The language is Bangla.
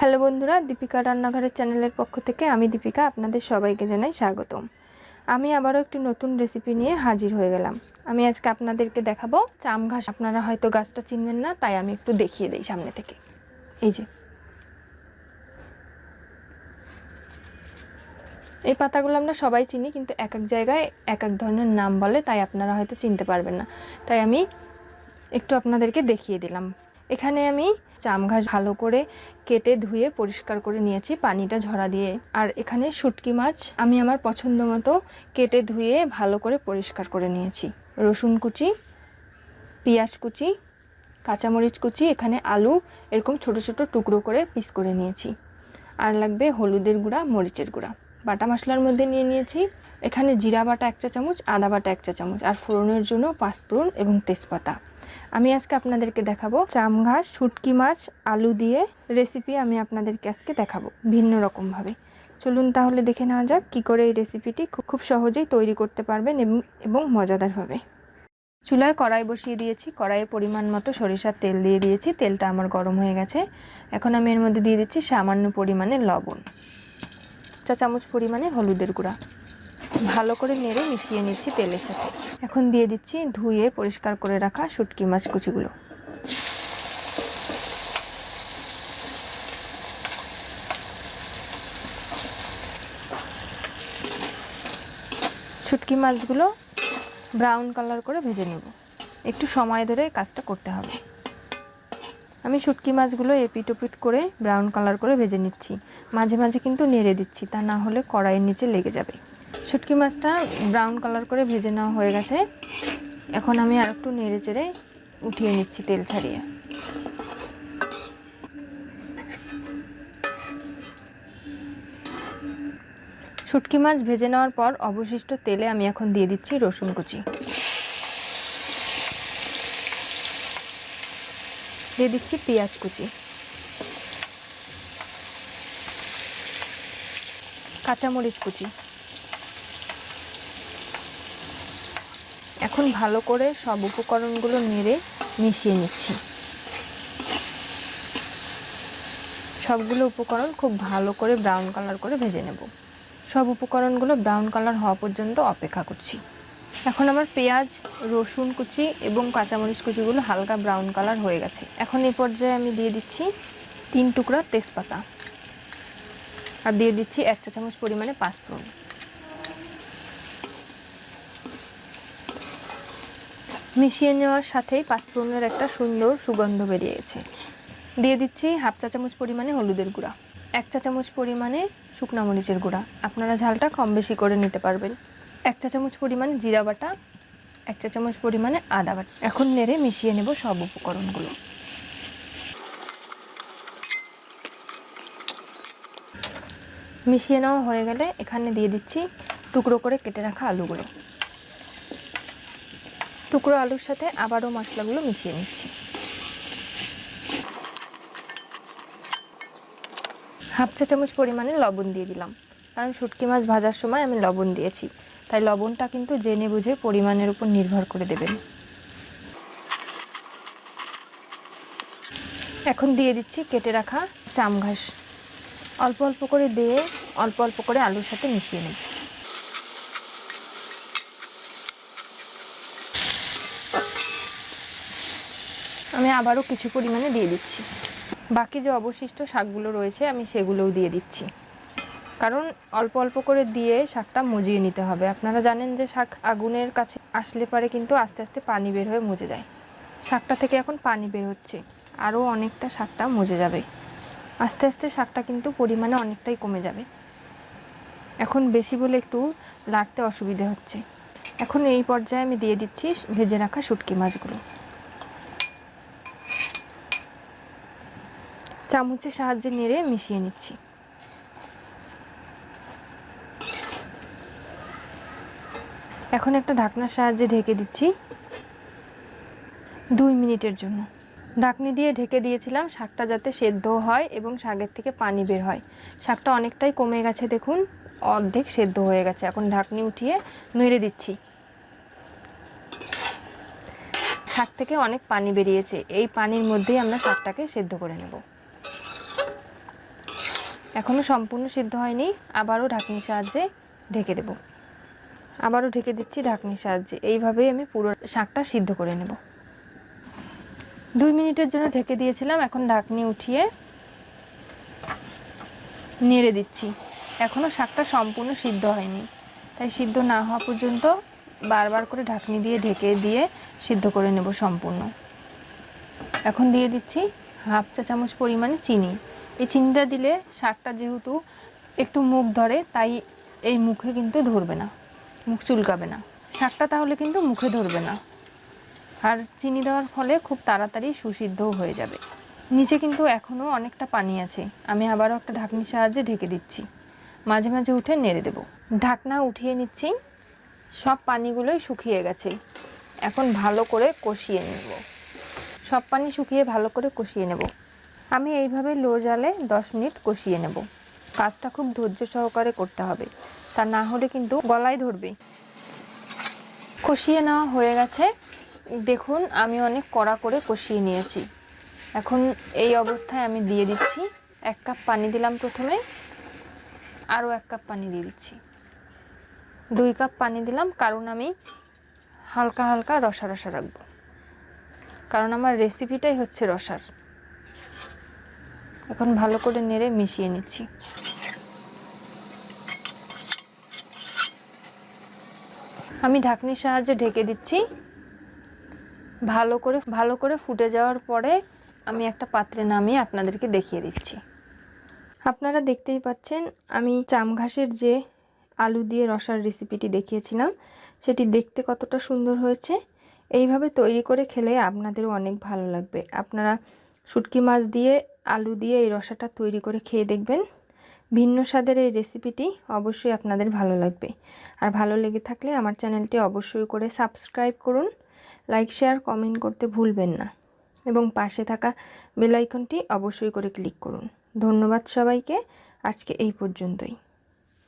হ্যালো বন্ধুরা, দীপিকা রান্নাঘরের চ্যানেলের পক্ষ থেকে আমি দীপিকা আপনাদের সবাইকে জানাই স্বাগতম। আমি আবারও একটি নতুন রেসিপি নিয়ে হাজির হয়ে গেলাম। আমি আজকে আপনাদেরকে দেখাবো চাম ঘাস। আপনারা হয়তো গাছটা চিনবেন না, তাই আমি একটু দেখিয়ে দিই সামনে থেকে। এই যে এই পাতাগুলো আমরা সবাই চিনি, কিন্তু এক এক জায়গায় এক এক ধরনের নাম বলে, তাই আপনারা হয়তো চিনতে পারবেন না। তাই আমি একটু আপনাদেরকে দেখিয়ে দিলাম। এখানে আমি চাম ঘাস ভালো করে কেটে ধুয়ে পরিষ্কার করে নিয়েছি পানিটা ঝরা দিয়ে। আর এখানে শুটকি মাছ আমি আমার পছন্দ মতো কেটে ধুয়ে ভালো করে পরিষ্কার করে নিয়েছি। রসুন কুচি, পেঁয়াজ কুচি, কাঁচামরিচ কুচি, এখানে আলু এরকম ছোট ছোট টুকরো করে পিস করে নিয়েছি। আর লাগবে হলুদের গুঁড়া, মরিচের গুঁড়া। বাটা মশলার মধ্যে নিয়ে নিয়েছি এখানে জিরা বাটা 1 চা চামচ, আদা বাটা 1 চা চামচ, আর ফোড়নের জন্য 5 ফোড়ন এবং তেজপাতা। আমি আজকে আপনাদেরকে দেখাবো চাম ঘাস শুটকি মাছ আলু দিয়ে রেসিপি। আমি আপনাদেরকে আজকে দেখাবো ভিন্ন রকমভাবে। চলুন তাহলে দেখে নেওয়া যাক কী করে এই রেসিপিটি খুব সহজেই তৈরি করতে পারবেন এবং মজাদারভাবে। চুলায় কড়াই বসিয়ে দিয়েছি। কড়াইয়ে পরিমাণ মতো সরিষার তেল দিয়ে দিয়েছি। তেলটা আমার গরম হয়ে গেছে। এখন আমি এর মধ্যে দিয়ে দিচ্ছি সামান্য পরিমাণে লবণ, 1 চা চামচ পরিমাণে হলুদের গুঁড়া। ভালো করে নেড়ে মিশিয়ে নিচ্ছি তেলের সাথে। এখন দিয়ে দিচ্ছি ধুয়ে পরিষ্কার করে রাখা শুটকি মাছ কুচিগুলো। শুটকি মাছগুলো ব্রাউন কালার করে ভেজে নেব। একটু সময় ধরে কাজটা করতে হবে। আমি শুটকি মাছগুলো এপিট ওপিট করে ব্রাউন কালার করে ভেজে নিচ্ছি। মাঝে মাঝে কিন্তু নেড়ে দিচ্ছি, তা না হলে কড়াইয়ের নিচে লেগে যাবে। শুটকি মাছটা ব্রাউন কালার করে ভেজে নেওয়া হয়ে গেছে। এখন আমি আর একটু নেড়ে চেড়ে উঠিয়ে নিচ্ছি তেল ছাড়িয়ে। শুটকি মাছ ভেজে নেওয়ার পর অবশিষ্ট তেলে আমি এখন দিয়ে দিচ্ছি রসুন কুচি, দিয়ে দিচ্ছি পেঁয়াজ কুচি, কাঁচামরিচ কুচি। এখন ভালো করে সব উপকরণগুলো নেড়ে মিশিয়ে নিচ্ছি। সবগুলো উপকরণ খুব ভালো করে ব্রাউন কালার করে ভেজে নেব। সব উপকরণগুলো ব্রাউন কালার হওয়া পর্যন্ত অপেক্ষা করছি। এখন আমার পেঁয়াজ, রসুন কুচি এবং কাঁচামরিচ কুচিগুলো হালকা ব্রাউন কালার হয়ে গেছে। এখন এই পর্যায়ে আমি দিয়ে দিচ্ছি 3 টুকরা তেজপাতা, আর দিয়ে দিচ্ছি 1 চা চামচ পরিমাণে 5 ফোড়ন। মিশিয়ে নেওয়ার সাথেই 5 ফোড়নের একটা সুন্দর সুগন্ধ বেরিয়ে গেছে। দিয়ে দিচ্ছি 1/2 চা চামচ পরিমাণে হলুদের গুঁড়া, 1 চা চামচ পরিমাণে শুকনো মরিচের গুঁড়া। আপনারা ঝালটা কম বেশি করে নিতে পারবেন। 1 চা চামচ পরিমাণে জিরা বাটা, 1 চা চামচ পরিমাণে আদা বাটা। এখন নেড়ে মিশিয়ে নেব সব উপকরণগুলো। মিশিয়ে নেওয়া হয়ে গেলে এখানে দিয়ে দিচ্ছি টুকরো করে কেটে রাখা আলুগুলো। টুকরো আলুর সাথে আবারও মশলাগুলো মিশিয়ে নিচ্ছি। 1/2 চা চামচ পরিমাণে লবণ দিয়ে দিলাম, কারণ শুটকি মাছ ভাজার সময় আমি লবণ দিয়েছি, তাই লবণটা কিন্তু জেনে বুঝে পরিমাণের উপর নির্ভর করে দেবেন। এখন দিয়ে দিচ্ছি কেটে রাখা চাম ঘাস। অল্প অল্প করে দিয়ে অল্প অল্প করে আলুর সাথে মিশিয়ে নেব। আমি আবারও কিছু পরিমাণে দিয়ে দিচ্ছি। বাকি যে অবশিষ্ট শাকগুলো রয়েছে আমি সেগুলোও দিয়ে দিচ্ছি, কারণ অল্প অল্প করে দিয়ে শাকটা মজিয়ে নিতে হবে। আপনারা জানেন যে শাক আগুনের কাছে আসলে পারে কিন্তু আস্তে আস্তে পানি বের হয়ে মজে যায়। শাকটা থেকে এখন পানি বের হচ্ছে, আরও অনেকটা শাকটা মজে যাবে। আস্তে আস্তে শাকটা কিন্তু পরিমাণে অনেকটাই কমে যাবে। এখন বেশি বলে একটু লাড়তে অসুবিধে হচ্ছে। এখন এই পর্যায়ে আমি দিয়ে দিচ্ছি ভেজে রাখা শুটকি মাছগুলো। চামচের সাহায্যে নেড়ে মিশিয়ে নিচ্ছি। এখন একটা ঢাকনার সাহায্যে ঢেকে দিচ্ছি 2 মিনিটের জন্য। ঢাকনি দিয়ে ঢেকে দিয়েছিলাম শাকটা যাতে সেদ্ধ হয় এবং শাকের থেকে পানি বের হয়। শাকটা অনেকটাই কমে গেছে, দেখুন অর্ধেক সেদ্ধ হয়ে গেছে। এখন ঢাকনি উঠিয়ে নেড়ে দিচ্ছি। শাক থেকে অনেক পানি বেরিয়েছে, এই পানির মধ্যেই আমরা শাকটাকে সেদ্ধ করে নেব। এখনও সম্পূর্ণ সিদ্ধ হয়নি, আবারও ঢাকনির সাহায্যে ঢেকে দেব। আবারও ঢেকে দিচ্ছি ঢাকনির সাহায্যে। এইভাবেই আমি পুরো শাকটা সিদ্ধ করে নেব। 2 মিনিটের জন্য ঢেকে দিয়েছিলাম, এখন ঢাকনি উঠিয়ে নেড়ে দিচ্ছি। এখনও শাকটা সম্পূর্ণ সিদ্ধ হয়নি, তাই সিদ্ধ না হওয়া পর্যন্ত বারবার করে ঢাকনি দিয়ে ঢেকে দিয়ে সিদ্ধ করে নেব সম্পূর্ণ। এখন দিয়ে দিচ্ছি 1/2 চা চামচ পরিমাণে চিনি। এই চিনিটা দিলে শাকটা যেহেতু একটু মুখ ধরে, তাই এই মুখে কিন্তু ধরবে না, মুখ চুলকাবে না শাকটা, তাহলে কিন্তু মুখে ধরবে না। আর চিনি দেওয়ার ফলে খুব তাড়াতাড়ি সুসিদ্ধও হয়ে যাবে। নিচে কিন্তু এখনও অনেকটা পানি আছে, আমি আবারও একটা ঢাকনির সাহায্যে ঢেকে দিচ্ছি। মাঝে মাঝে উঠে নেড়ে দেব। ঢাকনা উঠিয়ে নিচ্ছি, সব পানিগুলোই শুকিয়ে গেছে। এখন ভালো করে কষিয়ে নেব, সব পানি শুকিয়ে ভালো করে কষিয়ে নেব। আমি এইভাবে লো জালে 10 মিনিট কষিয়ে নেব। কাজটা খুব ধৈর্য সহকারে করতে হবে, তা না হলে কিন্তু গলায় ধরবে। কষিয়ে নেওয়া হয়ে গেছে, দেখুন আমি অনেক কড়া করে কষিয়ে নিয়েছি। এখন এই অবস্থায় আমি দিয়ে দিচ্ছি 1 কাপ পানি দিলাম প্রথমে, আরও 1 কাপ পানি দিয়ে দিচ্ছি। 2 কাপ পানি দিলাম, কারণ আমি হালকা হালকা রসা রসা রাখবো, কারণ আমার রেসিপিটাই হচ্ছে রসার। এখন ভালো করে নেড়ে মিশিয়ে নিচ্ছি। আমি ঢাকনির সাহায্যে ঢেকে দিচ্ছি। ভালো করে ফুটে যাওয়ার পরে আমি একটা পাত্রে নামিয়ে আপনাদেরকে দেখিয়ে দিচ্ছি। আপনারা দেখতেই পাচ্ছেন আমি চাম ঘাসের যে আলু দিয়ে রসার রেসিপিটি দেখিয়েছিলাম, সেটি দেখতে কতটা সুন্দর হয়েছে। এইভাবে তৈরি করে খেলে আপনাদেরও অনেক ভালো লাগবে। আপনারা শুটকি মাছ দিয়ে আলু দিয়ে এই রসাটা তৈরি করে খেয়ে দেখবেন। ভিন্ন স্বাদের এই রেসিপিটি অবশ্যই আপনাদের ভালো লাগবে। আর ভালো লেগে থাকলে আমার চ্যানেলটি অবশ্যই করে সাবস্ক্রাইব করুন, লাইক শেয়ার কমেন্ট করতে ভুলবেন না, এবং পাশে থাকা বেল আইকনটি অবশ্যই করে ক্লিক করুন। ধন্যবাদ সবাইকে, আজকে এই পর্যন্তই।